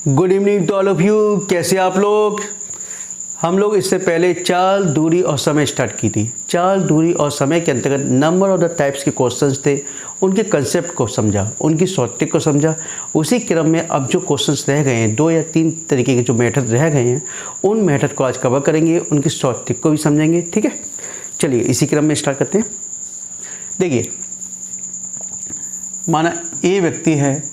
Good evening to all of you. कैसे आप लोग? हम लोग इससे पहले चाल, दूरी और समय स्टार्ट की थी। चाल, दूरी और समय के अंतर्गत नंबर ऑफ द टाइप्स के क्वेश्चंस थे, उनके कंसेप्ट को समझा, उनकी शॉर्ट ट्रिक को समझा। उसी क्रम में अब जो क्वेश्चंस रह गए हैं, 2 या 3 तरीके के जो मेथड रह गए हैं, उन मेथड को आज कवर करेंगे, उनकी शॉर्ट ट्रिक को भी समझेंगे। ठीक है, चलिए इसी क्रम में स्टार्ट करते हैं। देखिए, माना ए व्यक्ति है,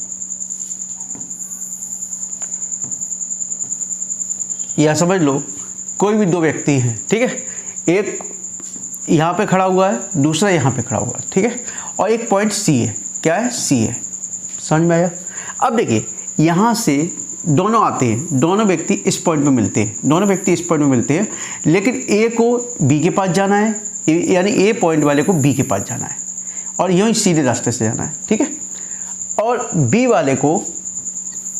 या समझ लो कोई भी 2 व्यक्ति हैं। ठीक है, एक यहाँ पे खड़ा हुआ है, दूसरा यहाँ पे खड़ा हुआ है। ठीक है, और एक पॉइंट सी है। क्या है? सी है। समझ में आया? अब देखिए, यहाँ से दोनों आते हैं, दोनों व्यक्ति इस पॉइंट पे मिलते हैं, दोनों व्यक्ति इस पॉइंट पे मिलते हैं, लेकिन ए को बी के पास जाना है, यानी ए पॉइंट वाले को बी के पास जाना है और यूँ सीधे रास्ते से जाना है। ठीक है, और बी वाले को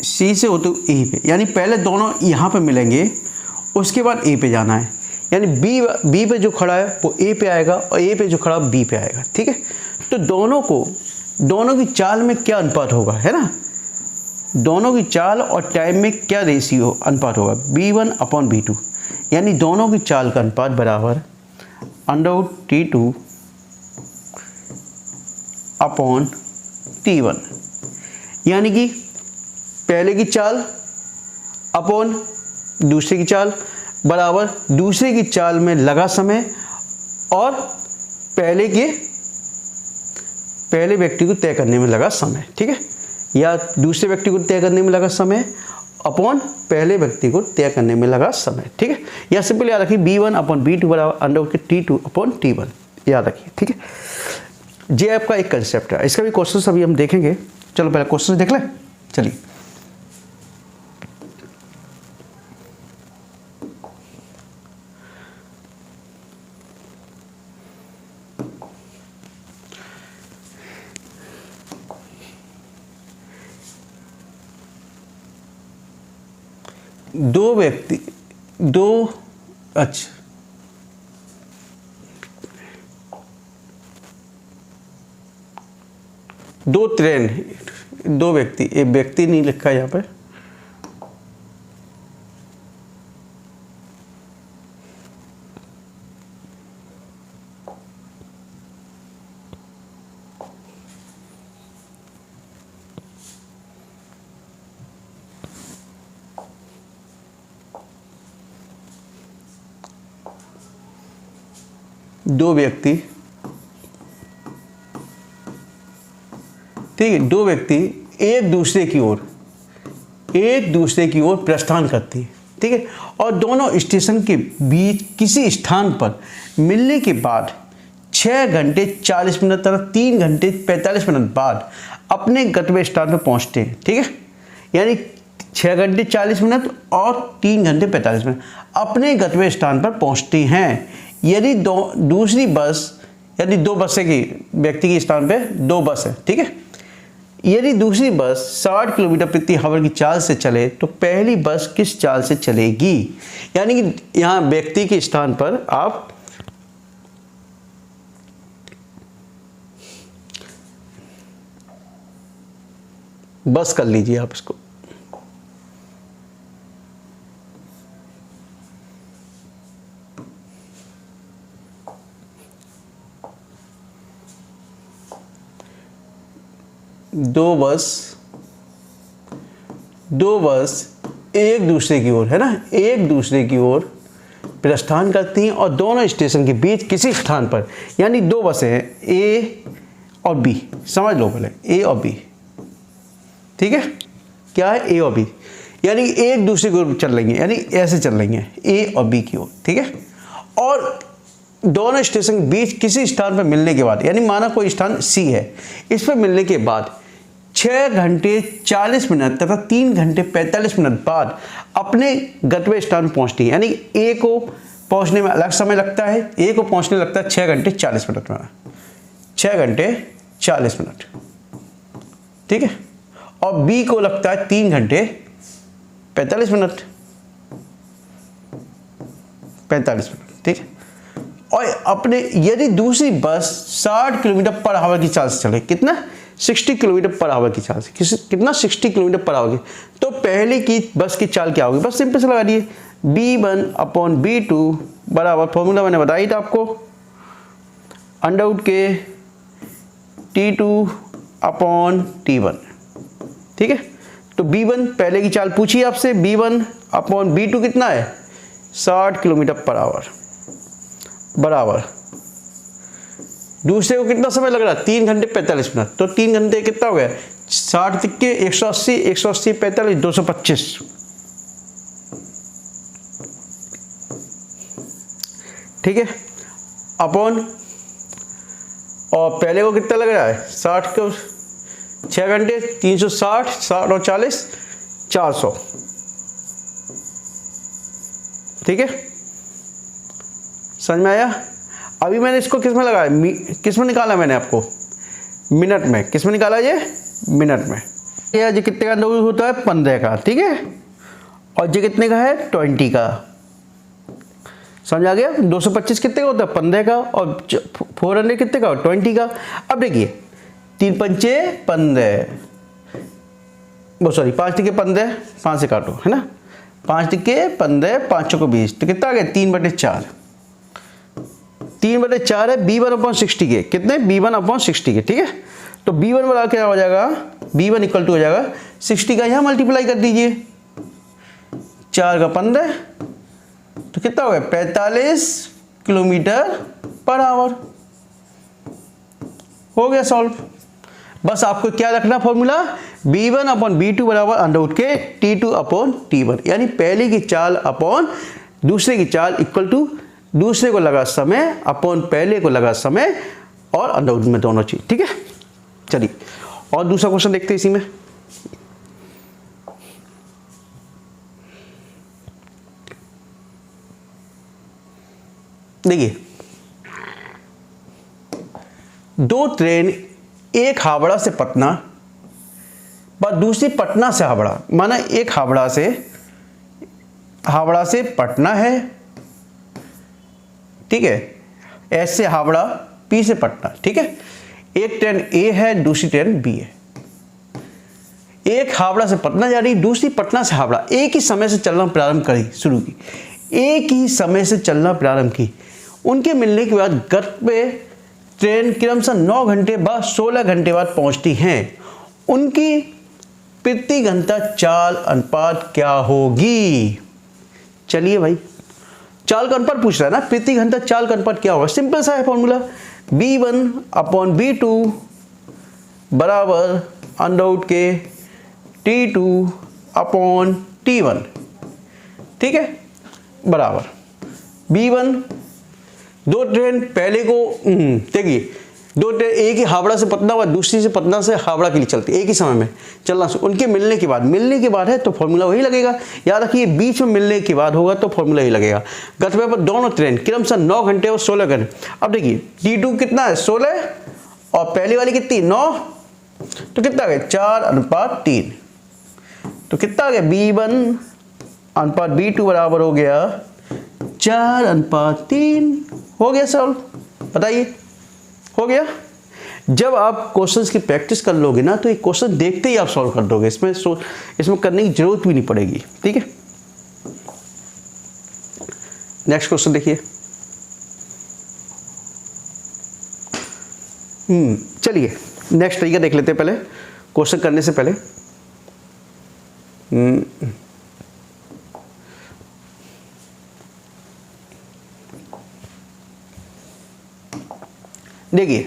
सी से होते ए पे, यानी पहले दोनों यहाँ पे मिलेंगे, उसके बाद ए पे जाना है। यानी बी पे जो खड़ा है वो ए पे आएगा और ए पे जो खड़ा बी पे आएगा। ठीक है, तो दोनों की चाल में क्या अनुपात होगा, है ना? दोनों की चाल और टाइम में क्या रेशियो अनुपात होगा? B1/B2, यानी दोनों की चाल का अनुपात बराबर √T2 अपॉन T1, यानी कि पहले की चाल अपॉन दूसरे की चाल बराबर दूसरे की चाल में लगा समय और पहले व्यक्ति को तय करने में लगा समय। ठीक है, या दूसरे व्यक्ति को तय करने में लगा समय अपॉन पहले व्यक्ति को तय करने में लगा समय। ठीक है, या सिंपल याद रखिए B1/B2 बराबर √T2/T1 याद रखिए। ठीक है, ये आपका एक कंसेप्ट है, इसका भी क्वेश्चन अभी हम देखेंगे। चलो पहले क्वेश्चन देख लें। चलिए, दो ट्रेन, 2 व्यक्ति, एक व्यक्ति नहीं लिखा यहाँ पे, दो व्यक्ति, ठीक है, 2 व्यक्ति एक दूसरे की ओर प्रस्थान करते हैं। ठीक है, और दोनों स्टेशन के बीच किसी स्थान पर मिलने के बाद 6 घंटे 40 मिनट तथा 3 घंटे 45 मिनट बाद अपने गंतव्य स्थान पर पहुंचते हैं। ठीक है, यानी 6 घंटे 40 मिनट और 3 घंटे 45 मिनट अपने गंतव्य स्थान पर पहुंचते हैं। यदि दूसरी बस, यदि 2 बसें की व्यक्ति के स्थान पे 2 बस है। ठीक है, यदि दूसरी बस 60 किलोमीटर प्रति आवर की चाल से चले तो पहली बस किस चाल से चलेगी? यानी कि यहाँ व्यक्ति के स्थान पर आप बस कर लीजिए आप इसको। दो बस एक दूसरे की ओर, है ना, एक दूसरे की ओर प्रस्थान करती हैं और दोनों स्टेशन के बीच किसी स्थान पर, यानी 2 बसें हैं, ए और बी, समझ लो पहले ए और बी। ठीक है, क्या है? ए और बी, यानी एक दूसरे की ओर चल रही हैं, यानी ऐसे चल रही हैं ए और बी की ओर। ठीक है, और दोनों स्टेशन के बीच किसी स्थान पर मिलने के बाद, यानी माना कोई स्थान सी है, इस पर मिलने के बाद 6 घंटे 40 मिनट तथा 3 घंटे 45 मिनट बाद अपने गंतव्य स्थान पहुंचती है। यानी ए को पहुंचने में अलग समय लगता है, ए को पहुंचने लगता है 6 घंटे 40 मिनट में, 6 घंटे 40 मिनट। ठीक है, और बी को लगता है 3 घंटे 45 मिनट, 45 मिनट। ठीक है, और अपने यदि दूसरी बस 60 किलोमीटर पर आवर की चाल से चले, कितना? 60 किलोमीटर पर आवर की चाल से, कितना 60 किलोमीटर पर आवर की। तो पहले की बस की चाल क्या होगी, बस सिंपल से लगा दिए B1/B2 बराबर, फॉर्मूला मैंने बताई था आपको, अंडर रूट के T2/T1, ठीक है। तो B1 पहले की चाल पूछी आपसे, B1/B2 कितना है 60 किलोमीटर पर आवर बराबर, दूसरे को कितना समय लग रहा है 3 घंटे 45 मिनट। तो 3 घंटे कितना हो गया 60 के 180, 180 45 225, ठीक है, अपॉन, और पहले को कितना लग रहा है 60 को 6 घंटे 360, 60 और 40 400, ठीक है, समझ में आया। अभी मैंने इसको किस में लगाया, किस में निकाला मैंने आपको, मिनट में, किस में निकाला ये मिनट में। ये कितने का अंडर होता है 15 का, ठीक है, और ये कितने का है 20 का, समझ आ गया। 225 कितने का होता है 15 का, और 400 कितने का 20 का। अब देखिए 3 पंचे 15, वो सॉरी 5 टिके 15, 5 से काटो है ना, 5 टिके 15, 5 को 20, तो कितना आ गया 3/4, 3/4 है B1/60 के, कितने B1/60 के, ठीक है। तो B1 बराबर क्या हो जाएगा, B1 इक्वल टू हो जाएगा 60 का यहाँ मल्टीप्लाई कर दीजिए, 4 का 15, तो कितना हो गया 45 किलोमीटर पर आवर, हो गया सॉल्व। बस आपको क्या रखना फॉर्मूला, B1/B2 बराबर अंडर रूट के T2/T1, यानी पहले की चाल अपॉन दूसरे की चाल इक्वल टू दूसरे को लगा समय अपॉन पहले को लगा समय, और अंडर रूट में दोनों चीज, ठीक है। चलिए और दूसरा क्वेश्चन देखते हैं इसी में। देखिए 2 ट्रेन, एक हावड़ा से पटना व दूसरी पटना से हावड़ा, माना एक हावड़ा से पटना है, ठीक है, एस से हावड़ा, पी से पटना, ठीक है। एक ट्रेन ए है, दूसरी ट्रेन बी है। एक हावड़ा से पटना जा रही, दूसरी पटना से हावड़ा, एक ही समय से चलना प्रारंभ करी, शुरू की, एक ही समय से चलना प्रारंभ की। उनके मिलने के बाद गंतव्य ट्रेन क्रमशः 9 घंटे बाद 16 घंटे बाद पहुंचती हैं। उनकी प्रति घंटा चाल अनुपात क्या होगी। चलिए भाई, चाल का अनुपात पूछ रहा है ना, प्रति घंटा चाल का अनुपात क्या होगा, सिंपल सा है फॉर्मूला, B1/B2 बराबर अंडर रूट के T2/T1, ठीक है, बराबर B1, 2 ट्रेन पहले को देखिए, 2 ट्रेन एक ही हावड़ा से पटना व दूसरी से पटना से हावड़ा के लिए चलती, एक ही समय में चलना, उनके मिलने के बाद है तो फॉर्मूला वही लगेगा। याद रखिए बीच में मिलने के बाद होगा तो फॉर्मूला ही लगेगा। गंतव्य पर दोनों ट्रेन क्रमशः 9 घंटे और 16 घंटे। अब देखिए T2 कितना है 16, और पहली वाली कितनी 9, तो कितना आ गया 4/3, तो कितना आ गया B1/B2 बराबर हो गया 4/3, हो गया सॉल्व। बताइए हो गया। जब आप क्वेश्चंस की प्रैक्टिस कर लोगे ना तो ये क्वेश्चन देखते ही आप सॉल्व कर दोगे, इसमें करने की जरूरत भी नहीं पड़ेगी, ठीक है। नेक्स्ट क्वेश्चन देखिए। चलिए नेक्स्ट तरीका देख लेते हैं पहले, क्वेश्चन करने से पहले। देखिए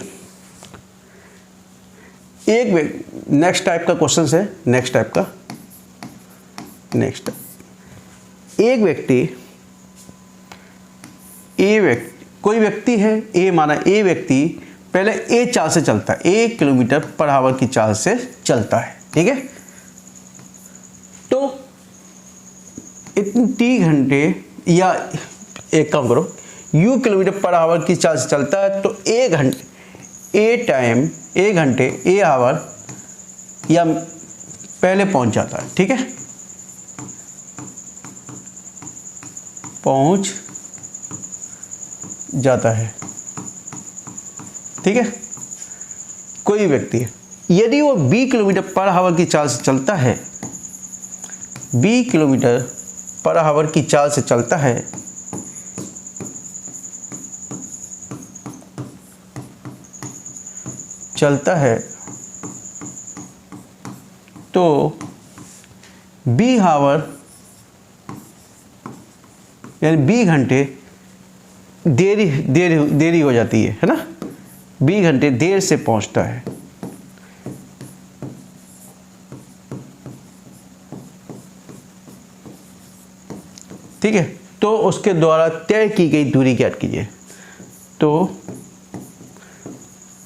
एक नेक्स्ट टाइप का क्वेश्चन है, नेक्स्ट एक व्यक्ति कोई व्यक्ति है ए, माना ए व्यक्ति पहले ए चाल से चलता है, 1 किलोमीटर पर आवर की चाल से चलता है, ठीक है। तो इतने 3 घंटे, या एक काम करो, u किलोमीटर पर आवर की चाल से चलता है, तो 1 घंटे ए आवर या पहले पहुंच जाता है, ठीक है, पहुंच जाता है, ठीक है। कोई व्यक्ति है यदि वो 20 किलोमीटर पर आवर की चाल से चलता है, 20 किलोमीटर पर आवर की चाल से चलता है, तो 20 आवर यानी 20 घंटे देरी हो जाती है ना, 20 घंटे देर से पहुंचता है। ठीक है, तो उसके द्वारा तय की गई दूरी ज्ञात कीजिए। तो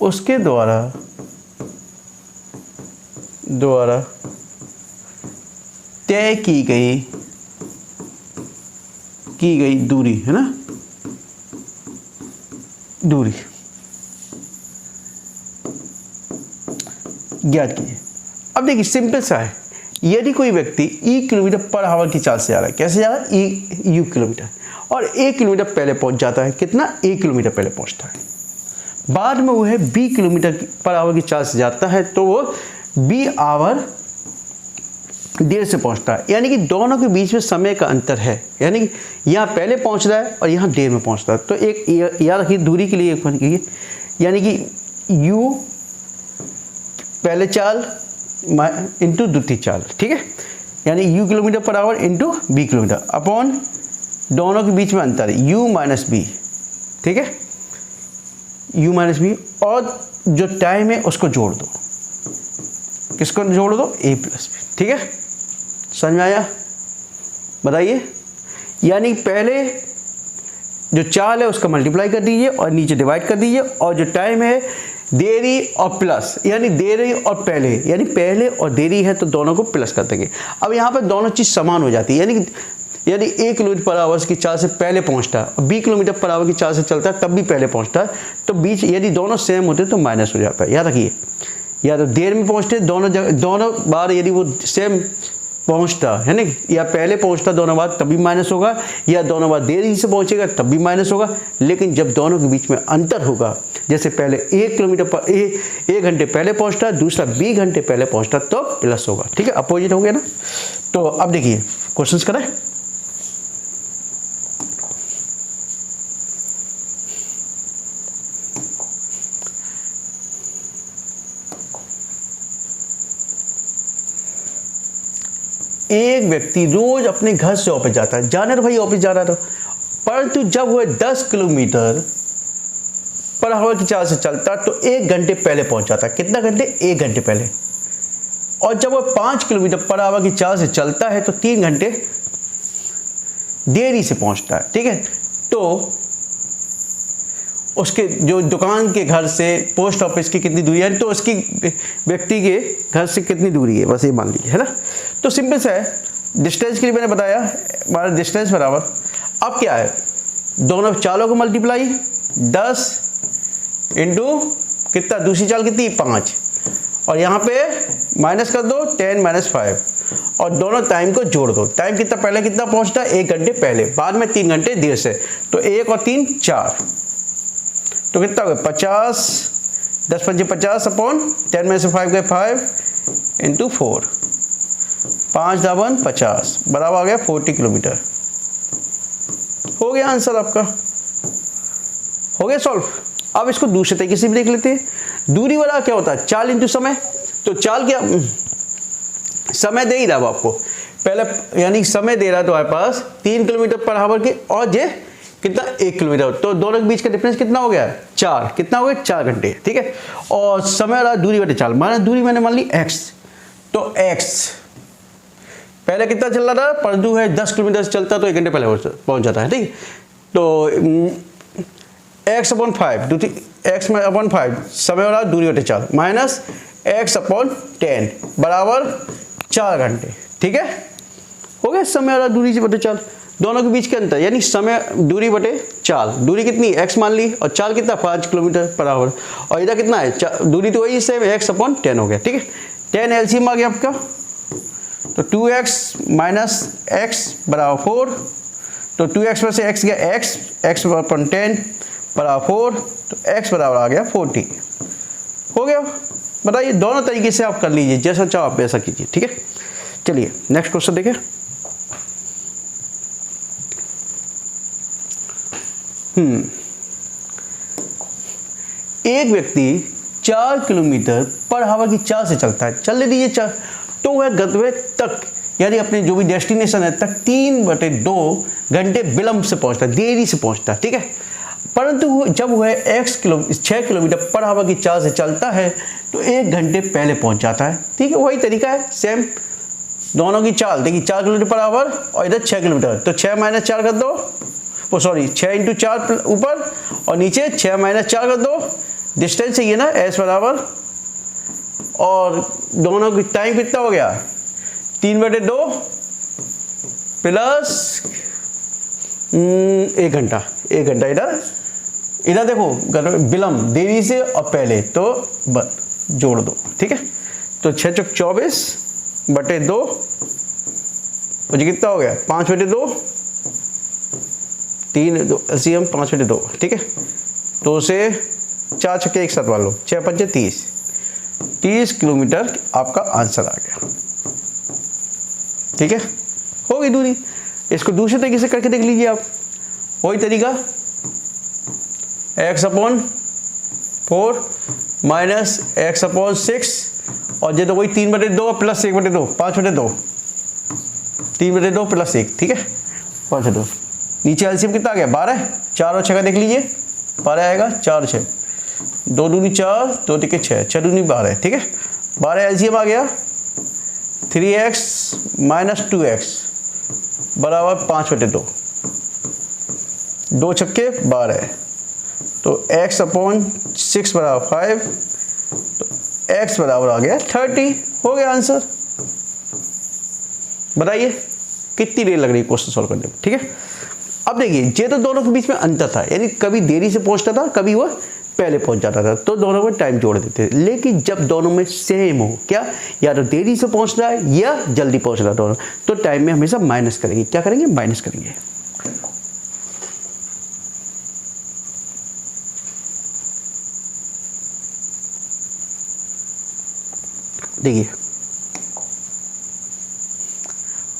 उसके द्वारा तय की गई दूरी है ना, दूरी ज्ञात कीजिए। अब देखिए सिंपल सा है, यदि कोई व्यक्ति ई किलोमीटर पर आवर की चाल से जा रहा है, कैसे जा रहा है, यू किलोमीटर, और 1 किलोमीटर पहले पहुंच जाता है, कितना, 1 किलोमीटर पहले पहुंचता है, बाद में वो है 20 किलोमीटर पर आवर की चाल से जाता है, तो वो 20 आवर देर से पहुंचता है। यानी कि दोनों के बीच में समय का अंतर है, यानी कि यहाँ पहले पहुंच रहा है और यहाँ देर में पहुंचता है। तो एक याद रखिए दूरी के लिए एक कीजिए, यानी कि u पहले चाल इंटू द्वितीय चाल, ठीक है, यानी u kilometre per hour into B kilometre upon दोनों के बीच में अंतर u माइनस बी, ठीक है, u माइनस बी, और जो टाइम है उसको जोड़ दो, किसको जोड़ दो, a प्लस बी, ठीक है, समझ में आया, बताइए। यानी पहले जो चाल है उसका मल्टीप्लाई कर दीजिए और नीचे डिवाइड कर दीजिए, और जो टाइम है देरी और प्लस, यानी देरी और पहले, यानी पहले और देरी है तो दोनों को प्लस कर देंगे। अब यहाँ पर दोनों चीज़ समान हो जाती है, यानी 1 किलोमीटर पर आवर की चाल से पहले पहुँचता है और 20 किलोमीटर पर आवर की चाल से चलता है तब भी पहले पहुँचता है, तो बीच यदि दोनों सेम होते तो माइनस हो जाता है। याद रखिए, या तो देर में पहुँचते दोनों बार यदि वो सेम पहुंचता है ना, या पहले पहुंचता दोनों बार तब भी माइनस होगा, या दोनों बार देरी से पहुंचेगा तब भी माइनस होगा। लेकिन जब दोनों के बीच में अंतर होगा, जैसे पहले 1 किलोमीटर पर 1 घंटे पहले पहुंचता, दूसरा 20 घंटे पहले पहुंचता, तो प्लस होगा, ठीक है, अपोजिट हो गया ना। तो अब देखिए क्वेश्चंस करें। एक व्यक्ति रोज अपने घर से ऑफिस जाता है, जाने तो भाई ऑफिस जा रहा था, परंतु जब वह 10 किलोमीटर पर आवर की चाल से चलता तो 1 घंटे पहले पहुंच जाता। कितना घंटे, 1 घंटे पहले। और जब वह 5 किलोमीटर पर आवर की चाल से चलता है तो 3 घंटे देरी से पहुंचता है, ठीक है। तो उसके जो दुकान के घर से पोस्ट ऑफिस की कितनी दूरी है, तो उसकी व्यक्ति के घर से कितनी दूरी है, बस ये मान लीजिए, है ना। तो सिंपल सा है, डिस्टेंस के लिए मैंने बताया हमारा डिस्टेंस बराबर, अब क्या है, दोनों चालों को मल्टीप्लाई 10 इंटू कितना, दूसरी चाल कितनी, 5, और यहाँ पे माइनस कर दो 10 - 5, और दोनों टाइम को जोड़ दो। टाइम कितना पहले कितना पहुँचता है, 1 घंटे पहले, बाद में 3 घंटे देर से, तो 1 और 3 4, तो कितना हो गया 50, 10 × 5 = 50 अपॉन 10 - 5 गए 5 इंटू 4, 5 × 1 50 बराबर आ गया 40 किलोमीटर। हो गया आंसर आपका, हो गया सॉल्व। अब इसको दूसरे तरीके से भी देख लेते हैं। दूरी वाला क्या होता है, चाल इंटू समय। तो चाल क्या, समय दे ही रहा है आपको पहले, यानी समय दे रहा है तुम्हारे पास 3 किलोमीटर पर आवर की, और जे कितना 1 किलोमीटर, तो दोनों के बीच का डिफरेंस कितना हो गया 4, कितना हो गया 4 घंटे, ठीक है। और समय रहा दूरी बटे चाल, माना दूरी मैंने मान ली x, तो x पहले कितना चल रहा था, परंतु है 10 किलोमीटर से चलता तो 1 घंटे पहले पहुंच जाता है, ठीक। तो x/5 x/5 समय रहा दूरी बटे चाल माइनस x/10 बराबर 4 घंटे, ठीक है। हो गया समय रहा दूरी से बटे चाल, दोनों के बीच के अंतर, यानी समय दूरी बटे चाल, दूरी कितनी x मान ली, और चाल कितना 5 किलोमीटर पर आवर, और इधर कितना है दूरी, तो वही सेम x/10 हो गया, ठीक है। 10 एलसीएम आ गया आपका, तो 2x - x बराबर 4, तो 2x में से x गया x/10 बराबर 4, तो x बराबर आ गया 40। हो गया। बताइए, दोनों तरीके से आप कर लीजिए, जैसा चाहो आप वैसा कीजिए, ठीक है। चलिए नेक्स्ट क्वेश्चन देखिए। एक व्यक्ति 4 किलोमीटर पर आवर की चाल से चलता है, चलने दीजिए 4, तो वह गंतव्य तक यानी अपने जो भी डेस्टिनेशन है तक 3/2 घंटे विलंब से पहुंचता है, देरी से पहुंचता है, ठीक है। परंतु जब वह 6 किलोमीटर पर आवर की चाल से चलता है तो 1 घंटे पहले पहुंच जाता है, ठीक है। वही तरीका है, सेम दोनों की चाल देखिए, 4 किलोमीटर पर आवर और इधर 6 किलोमीटर, तो 6 - 4 कर दो, वो सॉरी 6 × 4 ऊपर और नीचे 6 - 4 कर दो, डिस्टेंस चाहिए ना एस बराबर, और दोनों की टाइम कितना हो गया 3/2 प्लस 1 घंटा, 1 घंटा इधर देखो विलंब देरी से और पहले, तो जोड़ दो, ठीक है। तो 6 × 24/2 मुझे कितना हो गया 5/2, 3 2 LCM 5/2, ठीक है। 2 से 4 छक्के एक साथ वालों 6 × 5 = 30 किलोमीटर आपका आंसर आ गया, ठीक है। हो गई दूरी। इसको दूसरे तरीके से करके देख लीजिए आप, वही तरीका x/4 - x/6 और ये तो वही 3/2 प्लस 1/2 5/2, 3/2 प्लस 1, ठीक है 5/2। नीचे एलसीएम कितना आ गया 12, 4 और 6 का देख लीजिए, 12 आएगा, 4 और 6 2 दूनी 4 2 तिके 6 6 दूनी 12, ठीक है। 12 एलसीएम आ गया, 3x - 2x बराबर 5/2, 2 छक्के 12, तो x/6 बराबर 5, तो x बराबर आ गया 30, हो गया आंसर। बताइए कितनी देर लग रही है क्वेश्चन सॉल्व करने में, ठीक है। अब देखिए, ये तो दोनों के बीच में अंतर था, यानी कभी देरी से पहुंचता था, कभी वह पहले पहुंच जाता था, तो दोनों में टाइम जोड़ देते थे। लेकिन जब दोनों में सेम हो, क्या या तो देरी से पहुंचना है या जल्दी पहुंचना दोनों, तो टाइम में हमेशा माइनस करेंगे। क्या करेंगे? माइनस करेंगे। देखिए,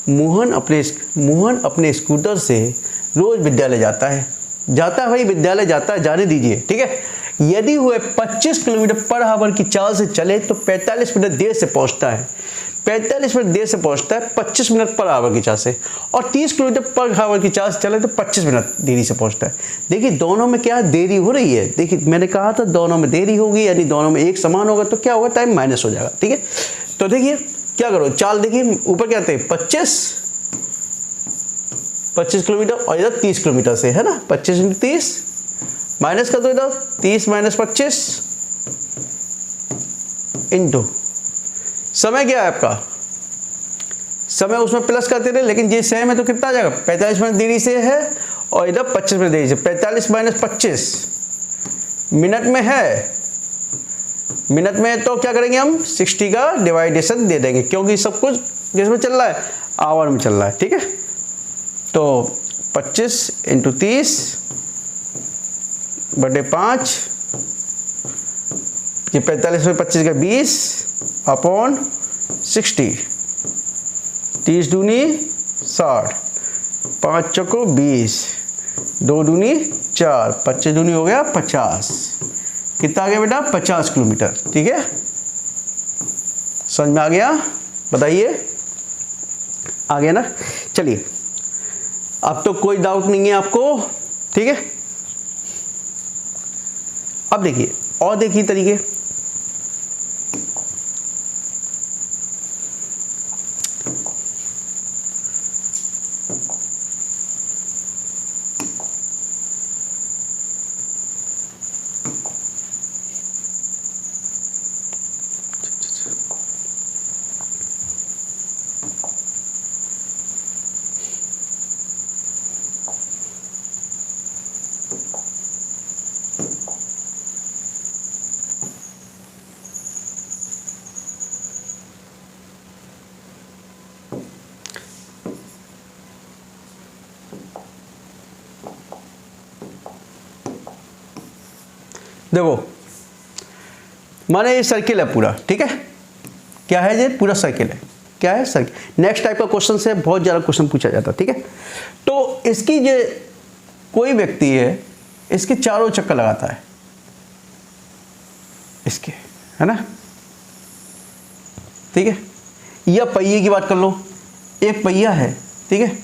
मोहन अपने स्कूटर से रोज विद्यालय जाता है भाई, विद्यालय जाता है, जाने दीजिए, ठीक है। यदि वह 25 किलोमीटर पर आवर की चाल से चले तो 45 मिनट देर से पहुंचता है, 45 मिनट देर से पहुंचता है 25 मिनट पर आवर की चाल से, और 30 किलोमीटर पर आवर की चाल से चले तो 25 मिनट देरी से पहुंचता है। देखिए दोनों में क्या देरी हो रही है, देखिए मैंने कहा था दोनों में देरी होगी, यानी दोनों में एक समान होगा, तो क्या होगा, टाइम माइनस हो जाएगा, ठीक है। तो देखिए क्या करो, चाल देखिए ऊपर क्या आते हैं 25 किलोमीटर और इधर 30 किलोमीटर से है ना, 25 × 30 माइनस कर दो, इधर 30 - 25 इंटू समय क्या है आपका, समय उसमें प्लस करते रहे, लेकिन ये सेम है तो कितना आ जाएगा 45 मिनट देरी से है और इधर 25 मिनट देरी से, 45 - 25 मिनट में है, मिनट में तो क्या करेंगे हम 60 का डिवाइडेशन दे देंगे, क्योंकि सब कुछ जिसमें चल रहा है आवर में चल रहा है, ठीक है। तो 25 × 30/5, ये 45 में 25 का 20 अपॉन 60, 30 दूनी 60, 5 चौको 20, 2 दूनी 4, 25 दूनी हो गया 50, कितना आ गया बेटा 50 किलोमीटर, ठीक है। समझ में आ गया? बताइए, आ गया ना। चलिए अब तो कोई डाउट नहीं है आपको, ठीक है। अब देखिए और देखिए तरीके, देखो माने ये सर्किल है पूरा, ठीक है। क्या है ये? पूरा सर्किल है। क्या है? सर्किल। नेक्स्ट टाइप का क्वेश्चन से बहुत ज़्यादा क्वेश्चन पूछा जाता है, ठीक है। तो इसकी जो कोई व्यक्ति है इसके चारों चक्कर लगाता है, इसके, है ना, ठीक है। या पहिए की बात कर लो, एक पहिया है, ठीक है।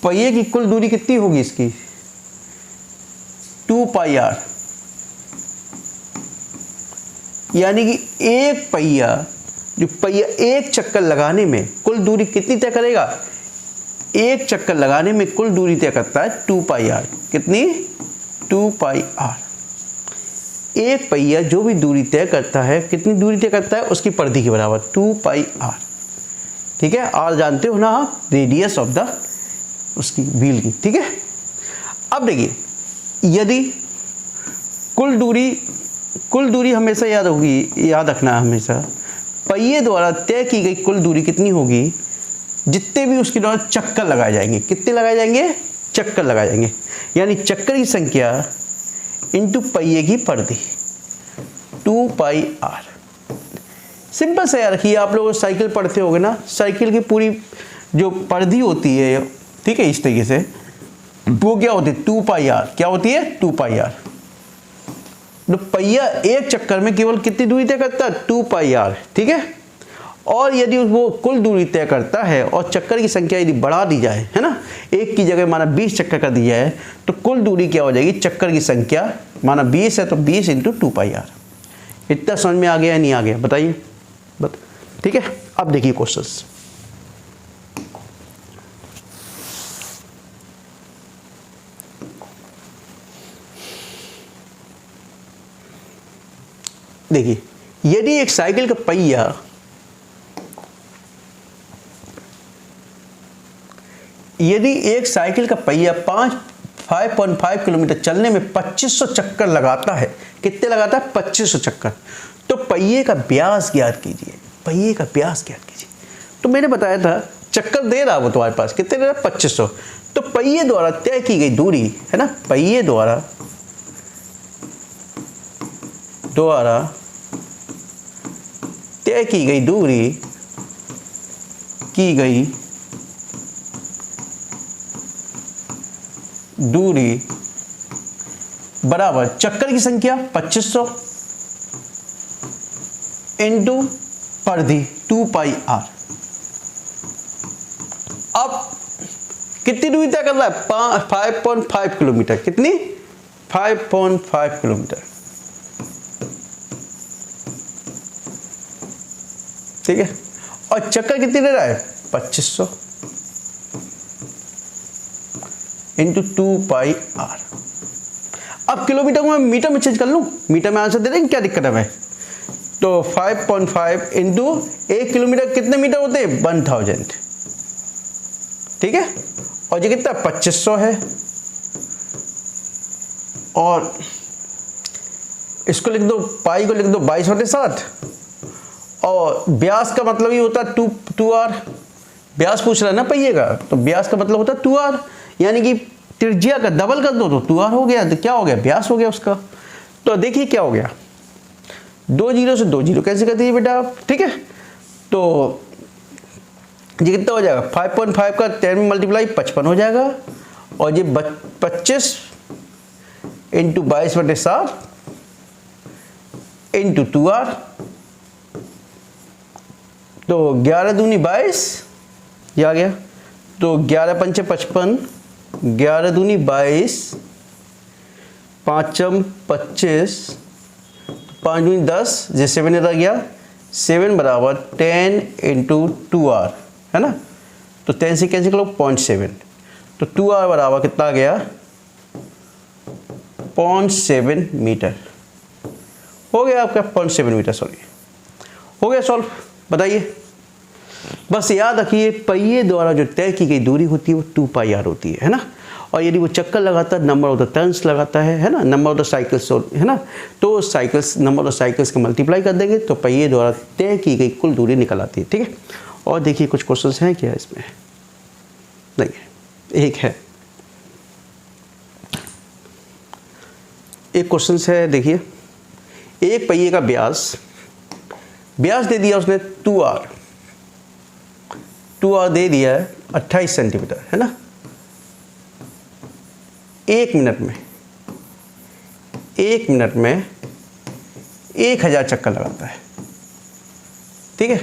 पहिए की कुल दूरी कितनी होगी इसकी? 2πr, यानी कि एक पहिया, जो पहिया एक चक्कर लगाने में कुल दूरी कितनी तय करेगा? एक चक्कर लगाने में कुल दूरी तय करता है 2πr। कितनी? 2πr। एक पहिया जो भी दूरी तय करता है, कितनी दूरी तय करता है? उसकी परिधि के बराबर 2πr, ठीक है। r जानते हो ना आप, रेडियस ऑफ द उसकी व्हील की, ठीक है। अब देखिए, यदि कुल दूरी हमेशा याद रखना है हमेशा, पहिए द्वारा तय की गई कुल दूरी कितनी होगी? जितने भी उसके द्वारा चक्कर लगाए जाएंगे, कितने लगाए जाएंगे? चक्कर लगाए जाएंगे, यानी चक्कर की संख्या इंटू पहिए की परिधि 2πr। सिंपल से याद रखिए, आप लोग साइकिल पढ़ते होगे ना, साइकिल की पूरी जो परिधि होती है, ठीक है, इस तरीके से, वो क्या होती है? 2πr। क्या होती है? 2πr। तो पहिया एक चक्कर में केवल कितनी दूरी तय करता है? 2πr, ठीक है। और यदि वो कुल दूरी तय करता है और चक्कर की संख्या यदि बढ़ा दी जाए, है ना, एक की जगह माना 20 चक्कर कर दी जाए, तो कुल दूरी क्या हो जाएगी? चक्कर की संख्या माना 20 है तो 20 इंटू 2πr। इतना समझ में आ गया या नहीं आ गया? बताइए, ठीक है। अब देखिए क्वेश्चंस। देखिए, यदि एक साइकिल का पहिया यदि एक साइकिल का पहिया 5.5 किलोमीटर चलने में 2500 चक्कर लगाता है, कितने लगाता है? 2500 चक्कर। तो पहिए का व्यास ज्ञात कीजिए, पहिए का व्यास ज्ञात कीजिए। तो मैंने बताया था चक्कर दे रहा वो तुम्हारे पास, कितने दे रहा? 2500। तो पहिए द्वारा तय की गई दूरी, है ना, पहिए द्वारा तय की गई दूरी बराबर चक्कर की संख्या 2500 इंटू परिधि 2πr। अब कितनी दूरी तय कर रहा है? 5.5 किलोमीटर। कितनी? 5.5 किलोमीटर, ठीक है। और चक्कर कितनी दे रहा है? 2500 इंटू 2πr। अब किलोमीटर को मैं मीटर में चेंज कर लूं, मीटर में आंसर दे देंगे, क्या दिक्कत है भाई? तो 5.5 इंटू 1 किलोमीटर कितने मीटर होते हैं? 1000, ठीक है। और ये कितना? 2500 है। और इसको लिख दो, पाई को लिख दो 22/7। और व्यास का मतलब ही होता है 2r। व्यास पूछ रहा है ना पहिए का, तो व्यास का मतलब होता है 2r, यानी कि त्रिज्या का डबल कर दो तो 2r हो गया। तो क्या हो गया? व्यास हो गया उसका। तो देखिए क्या हो गया, 2 0 से 2 0 कैसे कर दीजिए बेटा आप, ठीक है। तो ये कितना हो जाएगा? 5.5 का 10 में मल्टीप्लाई 55 हो जाएगा। और ये 25 इंटू 22/7 इंटू 2r, तो 11 दूनी 22, ये आ गया। तो 11 पंचे 55, 11 दूनी 22, 5 25, 5 दूनी 10, ये 7 इधर गया, 7 बराबर 10 इंटू 2r, है ना। तो 10 से कैंसिल करो 0.7, तो 2r बराबर कितना आ गया? 0.7 मीटर हो गया आपका, 0.7 मीटर, सॉरी, हो गया सॉल्व। बताइए, बस याद रखिए पहिए द्वारा जो तय की गई दूरी होती है वो 2πr होती है ना। और यदि वो चक्कर लगाता है, नंबर ऑफ द टर्न्स लगाता है ना, नंबर ऑफ द साइकिल्स, है ना, तो साइकिल्स, नंबर ऑफ साइकिल्स का मल्टीप्लाई कर देंगे तो पहिए द्वारा तय की गई कुल दूरी निकल आती है, ठीक है। और देखिए कुछ क्वेश्चंस हैं क्या इसमें? नहीं, एक है, एक क्वेश्चन है, देखिए, एक पहिए का व्यास दे दिया उसने 2r दे दिया है 28 सेंटीमीटर, है ना। 1 मिनट में 1000 चक्कर लगाता है, ठीक है।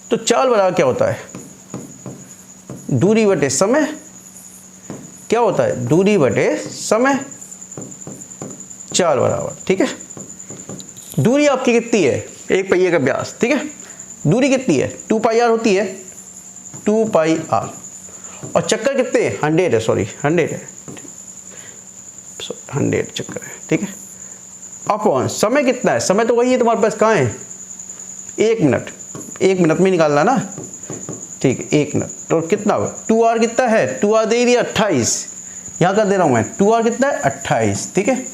तो चाल बराबर क्या होता है, दूरी बटे समय, क्या होता है, दूरी बटे समय, चाल बराबर, ठीक है। दूरी आपकी कितनी है, एक पहिए का व्यास, ठीक है। दूरी कितनी है, 2 पाई आर होती है, 2 पाई आर, और चक्कर कितने हैं, 100 है, सॉरी 100 है, 100 चक्कर है, ठीक है। अपॉन समय कितना है, समय तो वही है तुम्हारे पास, कहाँ है, 1 मिनट, 1 मिनट में निकालना ना, ठीक है। 1 मिनट तो कितना होगा, 2r कितना है, 2r दे दिया 28, यहाँ कर दे रहा हूँ मैं, 2r कितना है 28, ठीक है।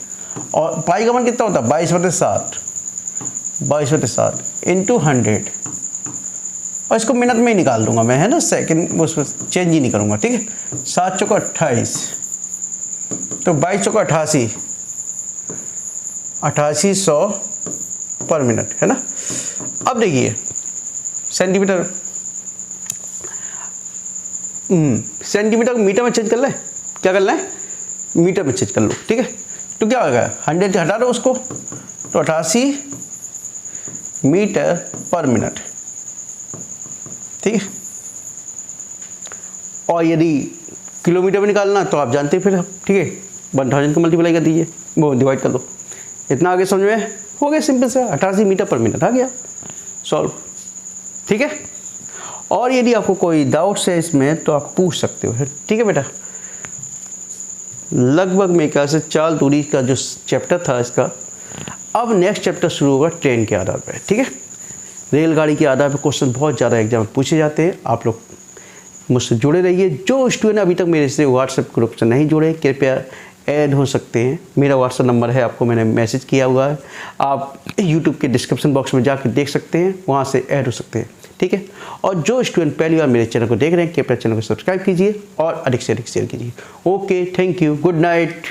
और पाई का मान कितना होता है 22/7, 22/7 इंटू 100, और इसको मिनट में ही निकाल दूंगा मैं, है ना, सेकंड उसमें चेंज ही नहीं करूँगा, ठीक है। 7 चौका 28, तो 22 चौका 88, 8800 पर मिनट, है ना। अब देखिए सेंटीमीटर, सेंटीमीटर को मीटर में चेंज कर ले, क्या करना है, मीटर में चेंज कर लो, ठीक है। तो क्या होगा, 100 से हटा दो उसको, तो 88 मीटर पर मिनट, ठीक है। और यदि किलोमीटर में निकालना तो आप जानते हैं फिर, ठीक है, 1000 को मल्टीप्लाई कर दीजिए, वो डिवाइड कर दो, इतना आगे समझ में हो गया, सिंपल से 88 मीटर पर मिनट आ गया, सॉल्व, ठीक है। और यदि आपको कोई डाउट्स है इसमें तो आप पूछ सकते हो, ठीक है बेटा। लगभग मेरे ख्याल से चाल दूरी का जो चैप्टर था इसका, अब नेक्स्ट चैप्टर शुरू होगा ट्रेन के आधार पर, ठीक है। रेलगाड़ी के आधार पर क्वेश्चन बहुत ज़्यादा एग्जाम में पूछे जाते हैं, आप लोग मुझसे जुड़े रहिए। जो स्टूडेंट अभी तक मेरे से व्हाट्सएप ग्रुप से नहीं जुड़े, कृपया ऐड हो सकते हैं, मेरा व्हाट्सएप नंबर है, आपको मैंने मैसेज किया हुआ है, आप यूट्यूब के डिस्क्रिप्शन बॉक्स में जाकर देख सकते हैं, वहाँ से ऐड हो सकते हैं, ठीक है। और जो स्टूडेंट पहली बार मेरे चैनल को देख रहे हैं, कृपया चैनल को सब्सक्राइब कीजिए और अधिक से अधिक शेयर कीजिए। Okay, thank you, good night.